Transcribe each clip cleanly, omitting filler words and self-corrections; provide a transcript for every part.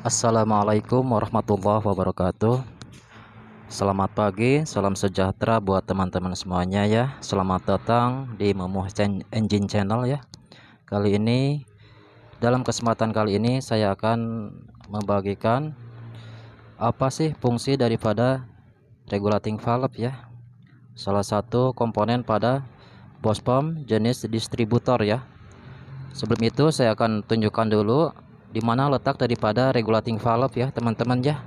Assalamualaikum warahmatullahi wabarakatuh. Selamat pagi, salam sejahtera buat teman-teman semuanya ya. Selamat datang di Memuh Engine Channel ya. Kali ini, dalam kesempatan kali ini saya akan membagikan apa sih fungsi daripada regulating valve ya. Salah satu komponen pada bus pump jenis distributor ya. Sebelum itu saya akan tunjukkan dulu di mana letak daripada regulating valve ya teman-teman ya.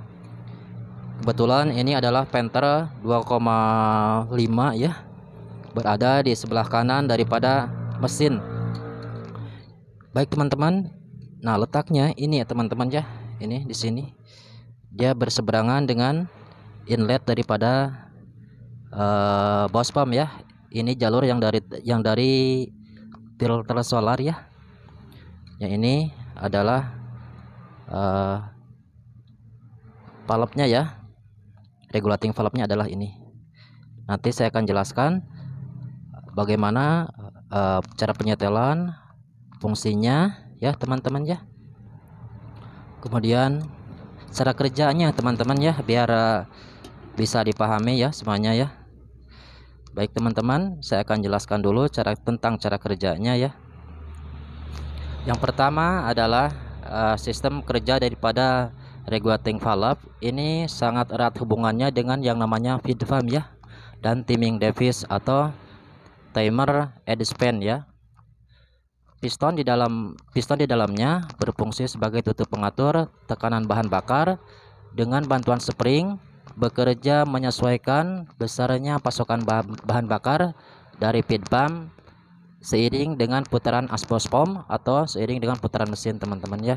Kebetulan ini adalah Panther 2,5 ya, berada di sebelah kanan daripada mesin. Baik teman-teman, nah letaknya ini ya teman-teman ya, ini di sini dia berseberangan dengan inlet daripada bus pump ya. Ini jalur yang dari filter solar ya. Yang ini adalah valve-nya ya. Regulating valve-nya adalah ini. Nanti saya akan jelaskan bagaimana cara penyetelan, fungsinya ya teman-teman ya. Kemudian cara kerjanya teman-teman ya, biar bisa dipahami ya semuanya ya. Baik teman-teman, saya akan jelaskan dulu tentang cara kerjanya ya. Yang pertama adalah sistem kerja daripada regulating valve. Ini sangat erat hubungannya dengan yang namanya feed pump ya, dan timing device atau timer head span ya. Piston di dalamnya berfungsi sebagai tutup pengatur tekanan bahan bakar. Dengan bantuan spring bekerja menyesuaikan besarnya pasokan bahan bakar dari feed pump seiring dengan putaran as bus pump atau seiring dengan putaran mesin teman-teman ya.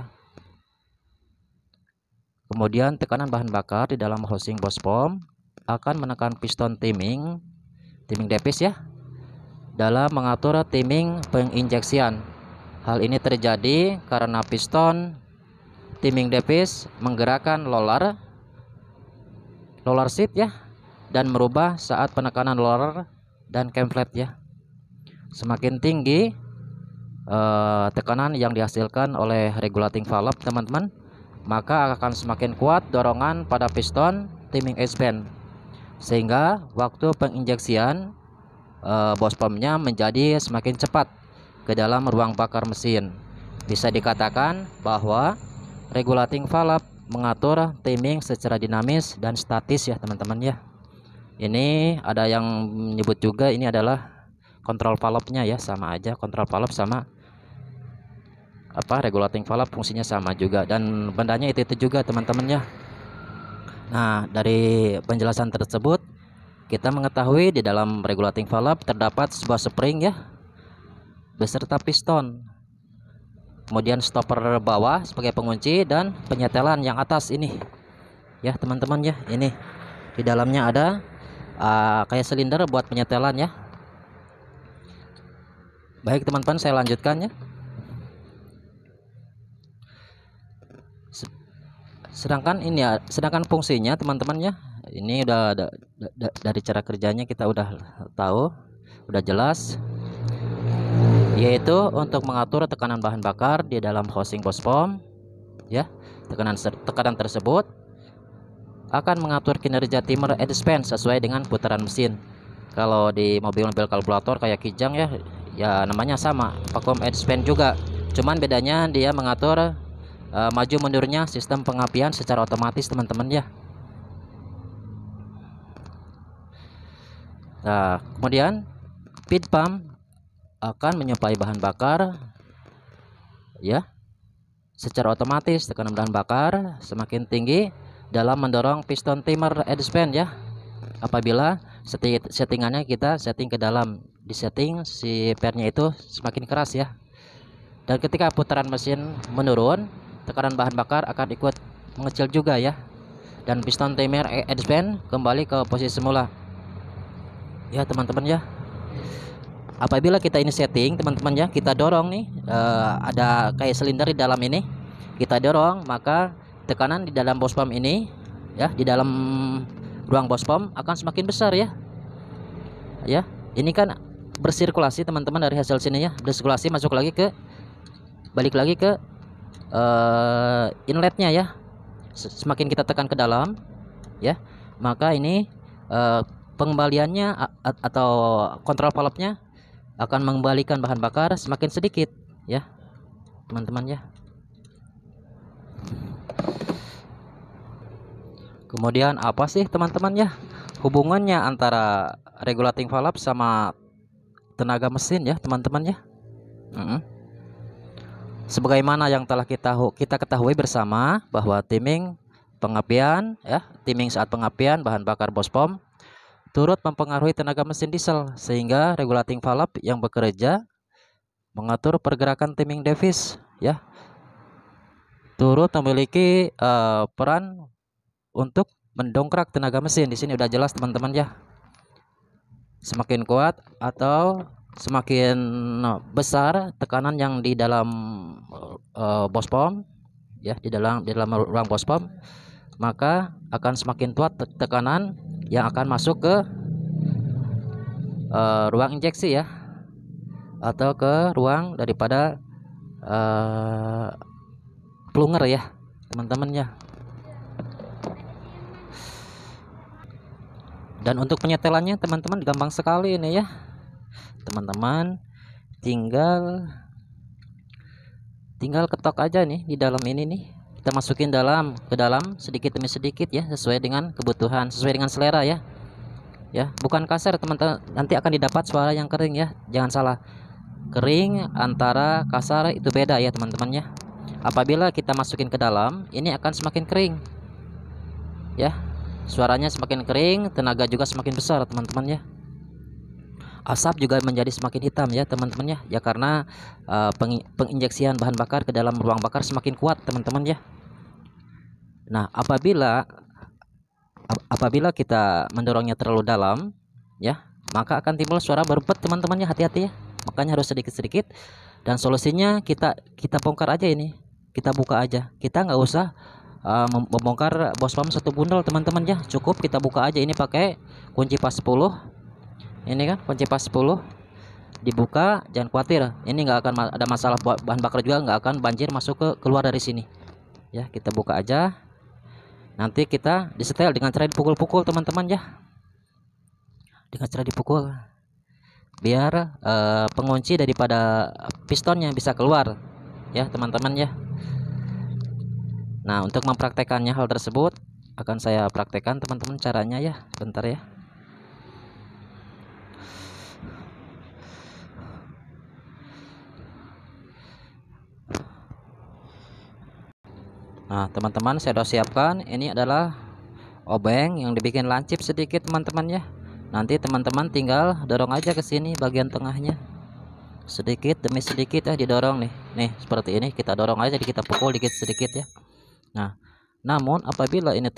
Kemudian tekanan bahan bakar di dalam housing bus pump akan menekan piston timing device ya, dalam mengatur timing penginjeksian. Hal ini terjadi karena piston timing device menggerakkan roller seat ya, dan merubah saat penekanan roller dan cam flat ya. Semakin tinggi tekanan yang dihasilkan oleh regulating valve teman-teman, maka akan semakin kuat dorongan pada piston timing span, sehingga waktu penginjeksian bus pumpnya menjadi semakin cepat ke dalam ruang bakar mesin. Bisa dikatakan bahwa regulating valve mengatur timing secara dinamis dan statis ya teman-teman ya. Ini ada yang menyebut juga ini adalah kontrol valve-nya ya, sama aja, kontrol valve sama regulating valve fungsinya sama juga, dan bandanya itu juga teman-teman ya. Nah, dari penjelasan tersebut kita mengetahui di dalam regulating valve terdapat sebuah spring ya beserta piston, kemudian stopper bawah sebagai pengunci, dan penyetelan yang atas ini ya teman-teman ya. Ini di dalamnya ada kayak silinder buat penyetelan ya. Baik teman-teman, saya lanjutkan ya. Sedangkan fungsinya teman-teman ya, ini udah dari cara kerjanya kita udah tahu, udah jelas, yaitu untuk mengatur tekanan bahan bakar di dalam housing bus pump ya. Tekanan tersebut akan mengatur kinerja timer head span sesuai dengan putaran mesin. Kalau di mobil-mobil kalkulator kayak Kijang ya namanya sama, vacuum head span juga, cuman bedanya dia mengatur maju mundurnya sistem pengapian secara otomatis teman-teman ya. Nah, kemudian feed pump akan menyuplai bahan bakar ya secara otomatis. Tekanan bahan bakar semakin tinggi dalam mendorong piston timer head span ya, apabila settingannya kita setting ke dalam, disetting si pairnya itu semakin keras ya. Dan ketika putaran mesin menurun, tekanan bahan bakar akan ikut mengecil juga ya, dan piston timer head span kembali ke posisi semula ya teman-teman ya. Apabila kita ini setting teman-teman ya, kita dorong nih, ada kayak silinder di dalam ini, kita dorong, maka tekanan di dalam bus pump ini ya, di dalam ruang bus pump akan semakin besar ya. Ini kan bersirkulasi teman-teman, dari hasil sini ya, bersirkulasi balik lagi ke inletnya ya. semakin kita tekan ke dalam, ya, maka ini pengembaliannya atau kontrol valve-nya akan mengembalikan bahan bakar semakin sedikit, ya teman-teman ya. Kemudian apa sih teman-teman ya hubungannya antara regulating valve sama tenaga mesin ya teman-teman ya? Sebagaimana yang telah kita ketahui bersama bahwa timing pengapian ya, timing saat pengapian bahan bakar BOSPOM turut mempengaruhi tenaga mesin diesel, sehingga regulating valve yang bekerja mengatur pergerakan timing device ya, turut memiliki peran untuk mendongkrak tenaga mesin. Di sini udah jelas teman-teman ya. Semakin kuat atau semakin besar tekanan yang di dalam BOSPOM ya, di dalam ruang BOSPOM, maka akan semakin kuat tekanan yang akan masuk ke ruang injeksi ya, atau ke ruang daripada plunger ya teman-teman ya. Dan untuk penyetelannya teman-teman gampang sekali ini ya teman-teman, tinggal ketok aja nih di dalam ini nih, kita masukin ke dalam sedikit demi sedikit ya, sesuai dengan kebutuhan, sesuai dengan selera ya. Ya, bukan kasar teman-teman, nanti akan didapat suara yang kering ya. Jangan salah, kering antara kasar itu beda ya teman-teman ya. Apabila kita masukin ke dalam, ini akan semakin kering ya, suaranya semakin kering, tenaga juga semakin besar teman-teman ya. Asap juga menjadi semakin hitam ya teman-teman ya, karena penginjeksian bahan bakar ke dalam ruang bakar semakin kuat teman-teman ya. Nah, apabila kita mendorongnya terlalu dalam ya, maka akan timbul suara berbet teman-teman ya, hati-hati ya. Makanya harus sedikit-sedikit, dan solusinya kita bongkar aja ini, kita buka aja, kita nggak usah membongkar BOSPOM satu bundel teman-teman ya. Cukup kita buka aja ini pakai kunci pas 10. Ini kan kunci pas 10 dibuka, jangan khawatir, ini nggak akan ada masalah bahan bakar, juga nggak akan banjir masuk keluar dari sini ya. Kita buka aja, nanti kita disetel dengan cara dipukul-pukul teman-teman ya, dengan cara dipukul biar pengunci daripada pistonnya bisa keluar ya teman-teman ya. Nah, untuk mempraktekannya hal tersebut akan saya praktekkan teman-teman caranya ya, bentar ya. Nah teman-teman, saya sudah siapkan, ini adalah obeng yang dibikin lancip sedikit teman-teman ya. Nanti teman-teman tinggal dorong aja ke sini bagian tengahnya, sedikit demi sedikit ya, didorong nih seperti ini, kita dorong aja, kita pukul dikit sedikit ya. Nah, namun apabila ini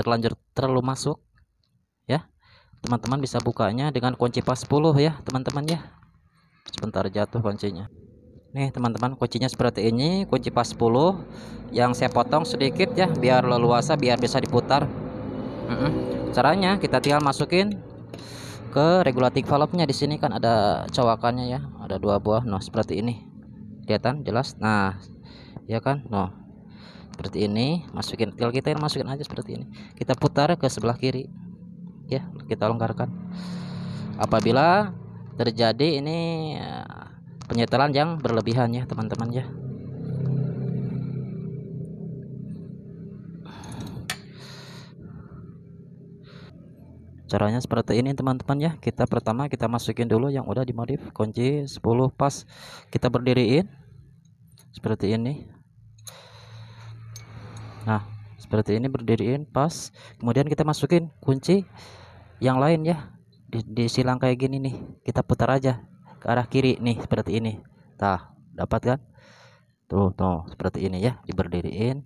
terlalu masuk ya, teman-teman bisa bukanya dengan kunci pas 10 ya teman-teman ya. Sebentar, jatuh kuncinya. Nih teman-teman, kuncinya seperti ini, kunci pas 10 yang saya potong sedikit ya, biar leluasa, biar bisa diputar. Caranya kita tinggal masukin ke regulating valve-nya. Di sini kan ada cowakannya ya, ada 2 buah. Nah seperti ini, kelihatan jelas. Nah ya kan, nah seperti ini, masukin, tinggal kita masukin aja seperti ini, kita putar ke sebelah kiri ya, kita longgarkan. Apabila terjadi ini penyetelan yang berlebihan ya teman-teman ya. Caranya seperti ini teman-teman ya. Kita pertama kita masukin dulu yang udah dimodif, kunci 10 pas, kita berdiriin seperti ini. Nah seperti ini, berdiriin pas, kemudian kita masukin kunci yang lain ya, di silang kayak gini nih, kita putar aja ke arah kiri nih seperti ini. Nah dapat kan tuh seperti ini ya, diberdiriin.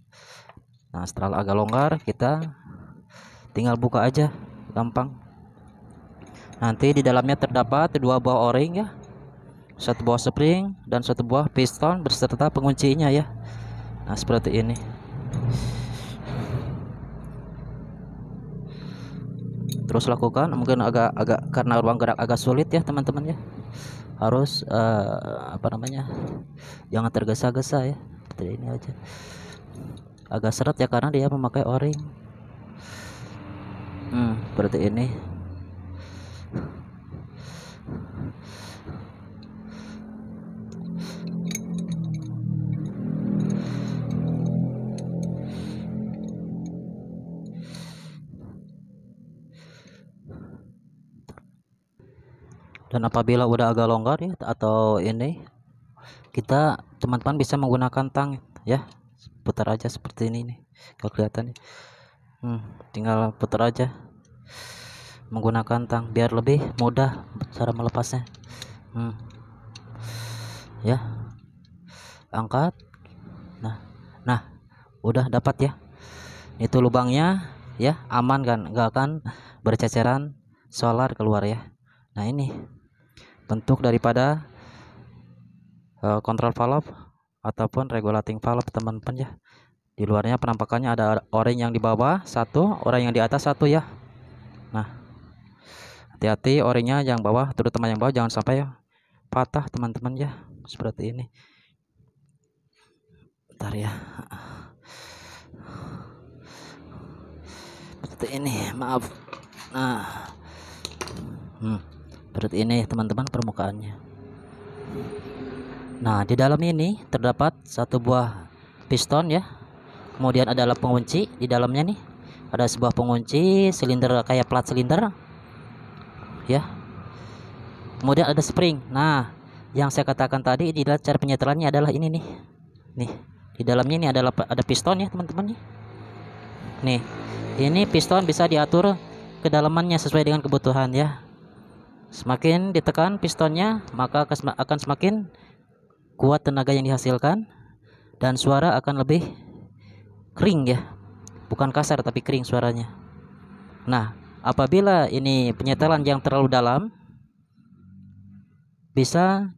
Nah setelah agak longgar, kita tinggal buka aja, gampang. Nanti di dalamnya terdapat 2 buah o-ring ya, 1 buah spring dan 1 buah piston beserta penguncinya ya. Nah seperti ini. Terus lakukan, mungkin agak karena ruang gerak agak sulit ya teman-teman ya, harus jangan tergesa-gesa ya, seperti ini aja. agak seret ya karena dia memakai o-ring. Seperti ini. Dan apabila udah agak longgar ya atau ini, kita teman-teman bisa menggunakan tang ya, putar aja seperti ini nih, kalau kelihatan nih. Tinggal putar aja menggunakan tang biar lebih mudah cara melepasnya. Ya, angkat. Nah udah dapat ya, itu lubangnya ya, aman kan, nggak akan berceceran solar keluar ya. Nah ini bentuk daripada kontrol valve ataupun regulating valve teman-teman ya. Di luarnya penampakannya ada o-ring yang di bawah satu, o-ring yang di atas satu ya. Nah hati-hati o-ringnya yang bawah, terutama yang bawah jangan sampai patah teman-teman ya, seperti ini. Bentar ya, seperti ini, maaf. Nah seperti ini teman-teman permukaannya. Nah di dalam ini terdapat satu buah piston ya, kemudian adalah pengunci di dalamnya nih, ada sebuah pengunci silinder kayak plat silinder ya, kemudian ada spring. Nah yang saya katakan tadi adalah cara penyetelannya adalah ini nih, di dalamnya ini adalah ada piston ya teman-teman nih. Ini piston bisa diatur kedalamannya sesuai dengan kebutuhan ya. Semakin ditekan pistonnya, maka akan semakin kuat tenaga yang dihasilkan dan suara akan lebih kering ya, bukan kasar tapi kering suaranya. Nah apabila ini penyetelan yang terlalu dalam, bisa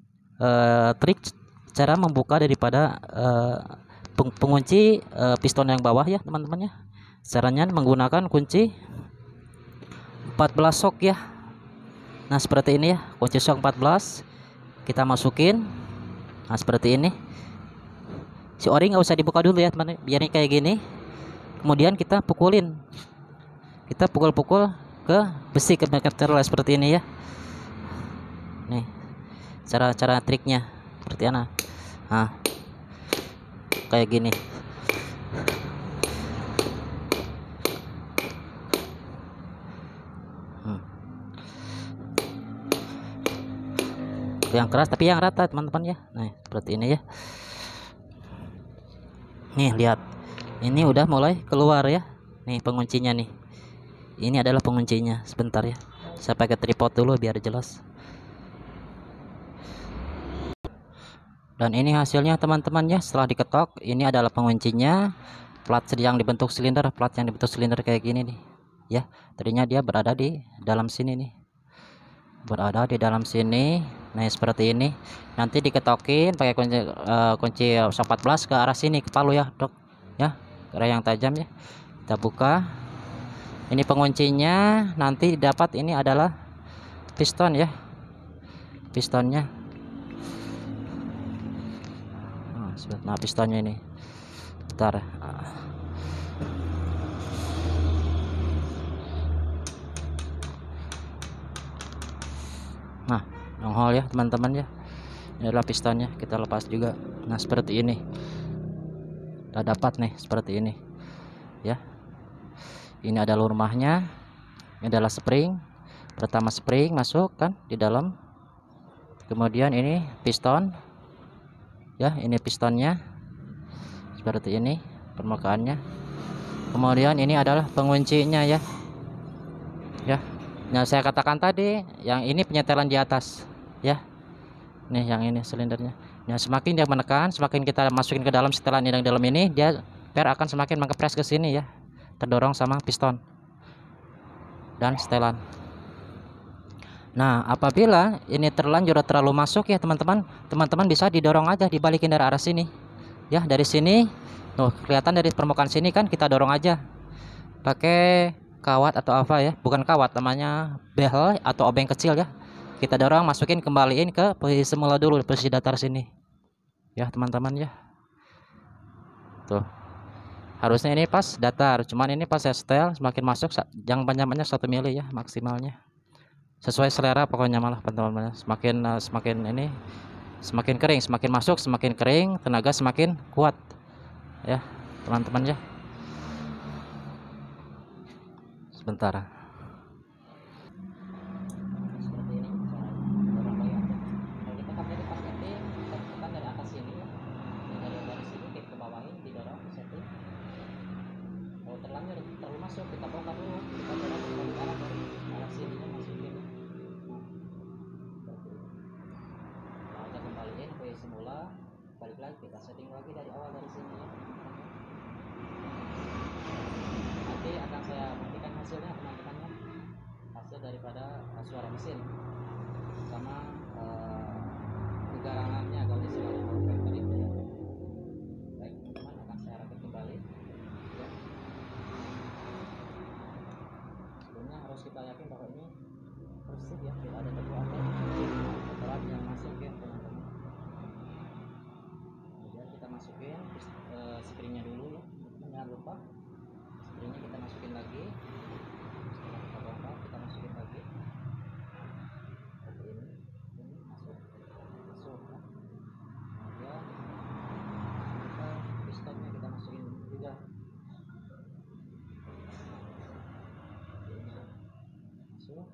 trik cara membuka daripada pengunci piston yang bawah ya teman-teman ya. Caranya menggunakan kunci 14 shock ya. Nah seperti ini ya, kunci shock 14 kita masukin. Nah seperti ini, si o-ring nggak usah dibuka dulu ya teman, biar kayak gini. Kemudian kita pukulin, kita pukul-pukul ke besi ke seperti ini ya. Nih cara triknya seperti mana. Nah kayak gini. Yang keras tapi yang rata teman-teman ya. Nah seperti ini ya. Nih lihat, ini udah mulai keluar ya. Nih penguncinya nih, ini adalah penguncinya. Sebentar ya, saya pakai tripod dulu biar jelas. Dan ini hasilnya teman-teman ya, setelah diketok. Ini adalah penguncinya, plat yang dibentuk silinder, kayak gini nih ya. Tadinya dia berada di dalam sini nih, Nah seperti ini. Nanti diketokin pakai kunci 14 ke arah sini, ke palu ya dok ya, ke arah yang tajam ya. Kita buka, ini penguncinya. Nanti dapat ini adalah piston ya, pistonnya. Nah pistonnya ini, bentar. Nah nongol ya teman-teman ya, ini adalah pistonnya. Kita lepas juga. Nah seperti ini, kita dapat nih seperti ini ya. Ini adalah rumahnya, ini adalah spring. Pertama spring masuk kan di dalam, kemudian ini piston ya, ini pistonnya seperti ini permukaannya. Kemudian ini adalah penguncinya ya. Nah saya katakan tadi, yang ini penyetelan di atas ya. Nih yang ini silindernya. Nah semakin dia menekan, semakin kita masukin ke dalam setelan yang dalam ini, dia akan semakin mengepres ke sini ya, terdorong sama piston dan setelan. Nah apabila ini terlanjur terlalu masuk ya teman-teman bisa didorong aja, dibalikin dari arah sini ya. Dari sini tuh kelihatan, dari permukaan sini kan, kita dorong aja pakai kawat atau apa ya, bukan kawat, namanya behel atau obeng kecil ya. Kita dorong, masukin, kembaliin ke posisi semula dulu, posisi datar sini ya teman-teman ya. Tuh Harusnya ini pas datar, cuman ini pas saya setel semakin masuk yang banyak-banyak 1 mili ya maksimalnya. Sesuai selera pokoknya malah teman-teman. Semakin ini semakin kering, semakin masuk semakin kering, tenaga semakin kuat ya teman-teman ya. Sebentar. Seperti ini cara bayarnya. Kalau kita kan dari pas setting, kita tekan dari atas sini ya. Dari sini kita ke bawahin, didorong setting. Kalau terlalu masuk, kita bongkar dulu, kita dorong ke arah sini masukin. Seperti ini. Nah, kita kembaliin ke semula, balik lagi kita setting lagi dari awal dari sini ya. Nanti akan saya buktikan hasilnya teman-teman ya. Hasil daripada suara mesin sama kegarangannya kalau istilahnya power factor itu ya. Baik teman-teman, akan saya rakit kembali ya. Sebelumnya harus kita yakin bahwa ini bersih ya, tidak ada debu atau kotoran yang masuk ya teman-teman. Kemudian kita masukin springnya dulu ya, jangan lupa springnya kita masukin lagi. Setelah kita bongkar, kita masukin lagi seperti ini masuk ya. Kemudian pistonnya kita masukin juga masuk.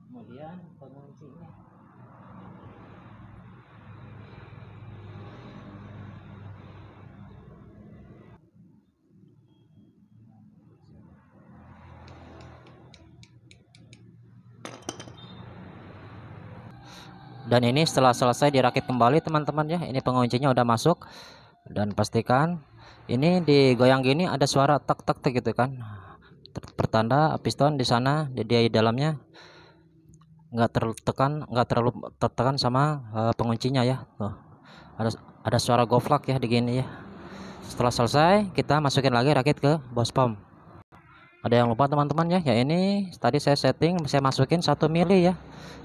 Kemudian penguncinya dan ini setelah selesai dirakit kembali teman-teman ya, ini penguncinya udah masuk. Dan pastikan ini digoyang gini ada suara tek tek tek gitu kan, pertanda piston di sana di dalamnya nggak terlalu tertekan sama penguncinya ya. Tuh, ada suara goflak ya di gini ya. Setelah selesai kita masukin lagi rakit ke bos pom. Ada yang lupa teman-teman ya, ini tadi saya setting, saya masukin 1 mili ya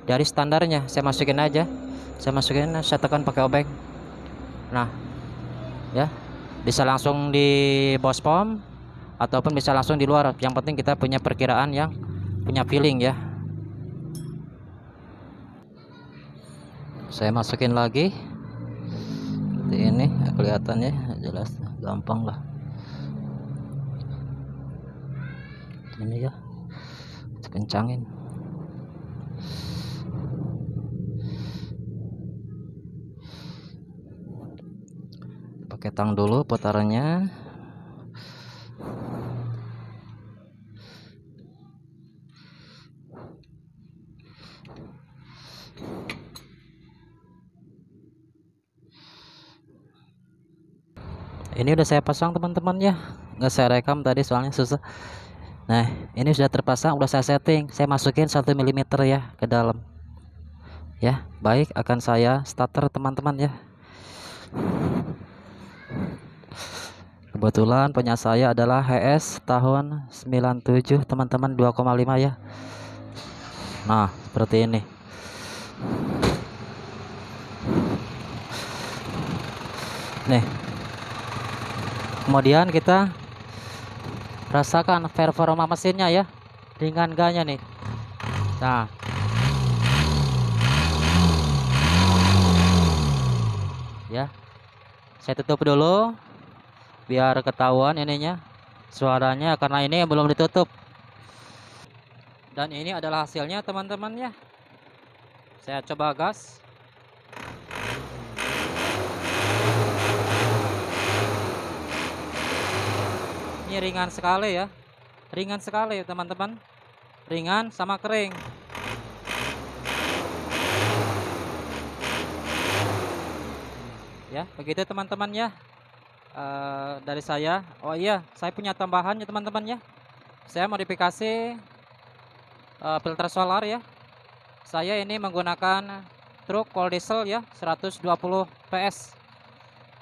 dari standarnya, saya masukin aja, saya tekan pakai obeng. Nah ya, bisa langsung di bos pom ataupun bisa langsung di luar, yang penting kita punya perkiraan yang punya feeling ya. Saya masukin lagi seperti ini, kelihatannya jelas gampang lah ini ya, kencangin. Pakai tang dulu putarannya. Ini udah saya pasang teman-teman ya, nggak saya rekam tadi soalnya susah. Nah ini sudah terpasang, udah saya setting, saya masukin 1 mm ya ke dalam ya. Baik, akan saya starter teman-teman ya. Kebetulan punya saya adalah HS tahun 97 teman-teman, 2,5 ya. Nah seperti ini. Nih, kemudian kita rasakan performa mesinnya ya, ringan gaknya nih. Nah ya, saya tutup dulu biar ketahuan ininya suaranya, karena ini belum ditutup. Dan ini adalah hasilnya teman-teman ya. Saya coba gas. Ini ringan sekali ya, ringan sekali teman-teman, ringan sama kering ya. Begitu teman-teman ya, dari saya. Oh iya, saya punya tambahan ya teman-teman ya, saya modifikasi filter solar ya. Saya ini menggunakan truk cold diesel ya, 120 PS.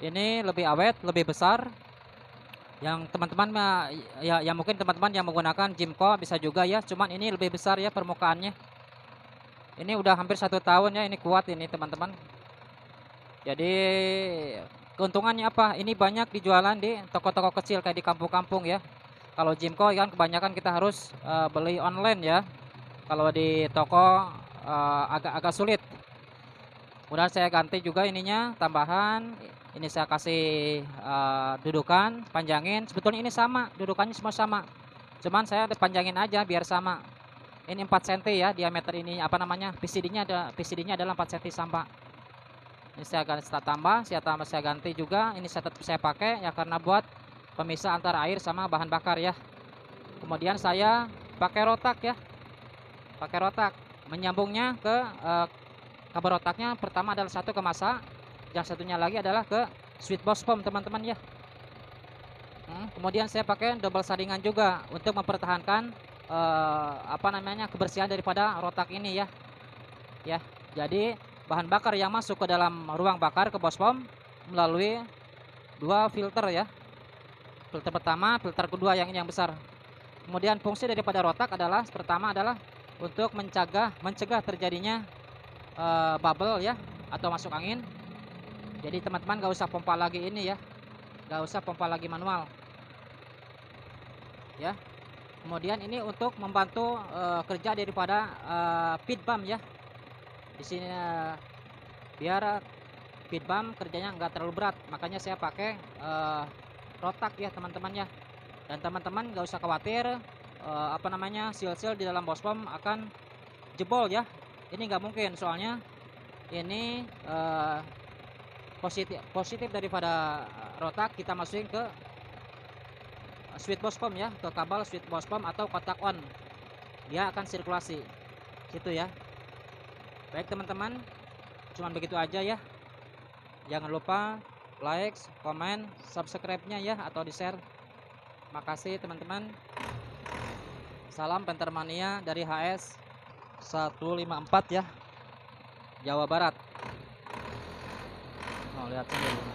Ini lebih awet, lebih besar. Yang teman-teman ya mungkin teman-teman yang menggunakan Jimco bisa juga ya, cuman ini lebih besar ya permukaannya. Ini udah hampir 1 tahun ya, ini kuat ini teman-teman. Jadi Keuntungannya apa? Ini banyak dijualan di toko-toko kecil kayak di kampung-kampung ya. Kalau Jimco kan kebanyakan kita harus beli online ya. Kalau di toko agak sulit. Kemudian saya ganti juga ininya tambahan. Ini saya kasih dudukan, panjangin. Sebetulnya ini sama, dudukannya semua sama. Cuman saya panjangin aja biar sama. Ini 4 cm ya diameter ini apa namanya? PCD-nya adalah 4 cm sama. Ini saya tambah, saya ganti juga. Ini saya tetap saya pakai ya karena buat pemisah antara air sama bahan bakar ya. Kemudian saya pakai rotak ya. Pakai rotak. Menyambungnya ke kabel rotaknya pertama adalah satu ke masa, yang satunya lagi adalah ke switch box pump teman-teman ya. Kemudian saya pakai double saringan juga untuk mempertahankan apa namanya kebersihan daripada rotak ini ya. Ya, jadi bahan bakar yang masuk ke dalam ruang bakar ke box pump melalui dua filter ya. Filter pertama, filter kedua yang ini yang besar. Kemudian fungsi daripada rotak adalah pertama adalah untuk mencegah terjadinya bubble ya atau masuk angin. Jadi teman-teman gak usah pompa lagi ini ya, gak usah pompa lagi manual ya. Kemudian ini untuk membantu kerja daripada feed pump ya. Di sini biar feed pump kerjanya nggak terlalu berat, makanya saya pakai rotak ya teman-teman ya. Dan teman-teman nggak usah khawatir apa namanya seal-seal di dalam box pump akan jebol ya. Ini nggak mungkin, soalnya ini positif daripada rotak kita masukin ke switch box pump ya, ke kabel switch box pump atau kotak on, dia akan sirkulasi situ ya. Baik teman-teman, cuman begitu aja ya. Jangan lupa like, komen, subscribe-nya ya atau di share. Makasih teman-teman. Salam Pentermania dari HS 154 ya, Jawa Barat. Oh, lihat sendiri.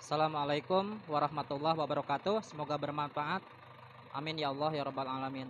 Assalamualaikum warahmatullahi wabarakatuh. Semoga bermanfaat. Amin ya Allah ya rabbal alamin.